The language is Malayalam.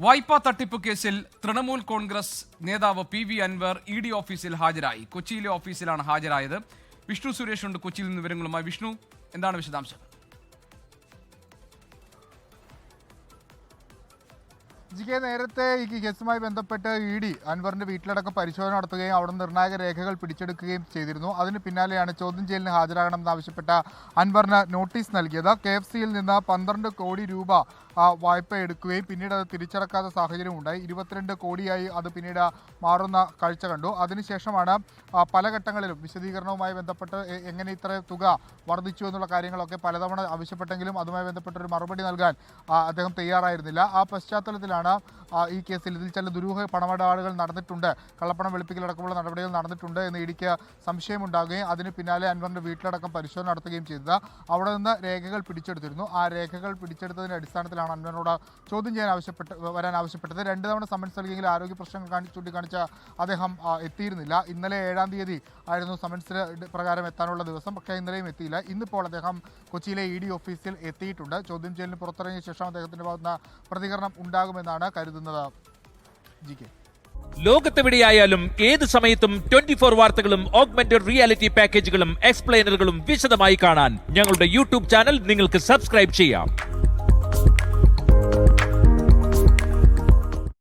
വായ്പാ തട്ടിപ്പ് കേസിൽ തൃണമൂൽ കോൺഗ്രസ് നേതാവ് PV അൻവർ ED ഓഫീസിൽ ഹാജരായി. കൊച്ചിയിലെ ഓഫീസിലാണ് ഹാജരായത്. വിഷ്ണു സുരേഷ് ഉണ്ട് കൊച്ചിയിൽ നിന്ന് വിവരങ്ങളുമായി. വിഷ്ണു, എന്താണ് വിശദാംശം? നേരത്തെ ഈ കേസുമായി ബന്ധപ്പെട്ട് ED അൻവറിന്റെ വീട്ടിലടക്കം പരിശോധന നടത്തുകയും അവിടെ നിർണായക രേഖകൾ പിടിച്ചെടുക്കുകയും ചെയ്തിരുന്നു. അതിന് പിന്നാലെയാണ് ചോദ്യം ചെയ്യലിന് ഹാജരാകണമെന്നാവശ്യപ്പെട്ട അൻവറിന് നോട്ടീസ് നൽകിയത്. KFCയിൽ നിന്ന് 12 കോടി രൂപ വായ്പ എടുക്കുകയും പിന്നീട് അത് തിരിച്ചടക്കാത്ത സാഹചര്യം ഉണ്ടായി. 22 കോടിയായി അത് പിന്നീട് മാറുന്ന കാഴ്ച കണ്ടു. അതിനുശേഷമാണ് പല ഘട്ടങ്ങളിലും വിശദീകരണവുമായി ബന്ധപ്പെട്ട് എങ്ങനെ ഇത്ര തുക വർദ്ധിച്ചു എന്നുള്ള കാര്യങ്ങളൊക്കെ പലതവണ ആവശ്യപ്പെട്ടെങ്കിലും അതുമായി ബന്ധപ്പെട്ടൊരു മറുപടി നൽകാൻ അദ്ദേഹം തയ്യാറായിരുന്നില്ല. ആ പശ്ചാത്തലത്തിലാണ് ഈ കേസിൽ ഇതിൽ ചില ദുരൂഹ പണമിടപാടുകൾ നടന്നിട്ടുണ്ട്, കള്ളപ്പണം വെളുപ്പിക്കലടക്കമുള്ള നടപടികൾ നടന്നിട്ടുണ്ട് എന്ന് EDക്ക് സംശയമുണ്ടാകുകയും അതിന് പിന്നാലെ അൻവറിന്റെ വീട്ടിലടക്കം പരിശോധന നടത്തുകയും ചെയ്തത്. അവിടെ നിന്ന് രേഖകൾ പിടിച്ചെടുത്തിരുന്നു. ആ രേഖകൾ പിടിച്ചെടുത്തതിന്റെ അടിസ്ഥാനത്തിലാണ് അൻവറിനോട് ചോദ്യം ചെയ്യാൻ വരാൻ ആവശ്യപ്പെട്ടത്. 2 തവണ സമൻസ് നൽകിയെങ്കിൽ ആരോഗ്യ പ്രശ്നങ്ങൾ ചൂണ്ടിക്കാണിച്ച് അദ്ദേഹം എത്തിയിരുന്നില്ല. ഇന്നലെ 7-ാം തീയതി ആയിരുന്നു സമൻസിന് പ്രകാരം എത്താനുള്ള ദിവസം. പക്ഷേ ഇന്നലെയും എത്തിയില്ല. ഇന്നിപ്പോൾ അദ്ദേഹം കൊച്ചിയിലെ ED ഓഫീസിൽ എത്തിയിട്ടുണ്ട്. ചോദ്യം ചെയ്യലിന് പുറത്തിറങ്ങിയ ശേഷം അദ്ദേഹത്തിന്റെ ഭാഗത്തുനിന്ന് പ്രതികരണം ഉണ്ടാകുമെന്നാണ് കരുതുന്നത്. ലോകത്തെവിടെയായാലും ഏത് സമയത്തും 24 വാർത്തകളും ഓഗ്മെന്റഡ് റിയാലിറ്റി പാക്കേജുകളും എക്സ്പ്ലെയിനറുകളും വിശദമായി കാണാൻ ഞങ്ങളുടെ YouTube ചാനൽ നിങ്ങൾക്ക് സബ്സ്ക്രൈബ് ചെയ്യാം.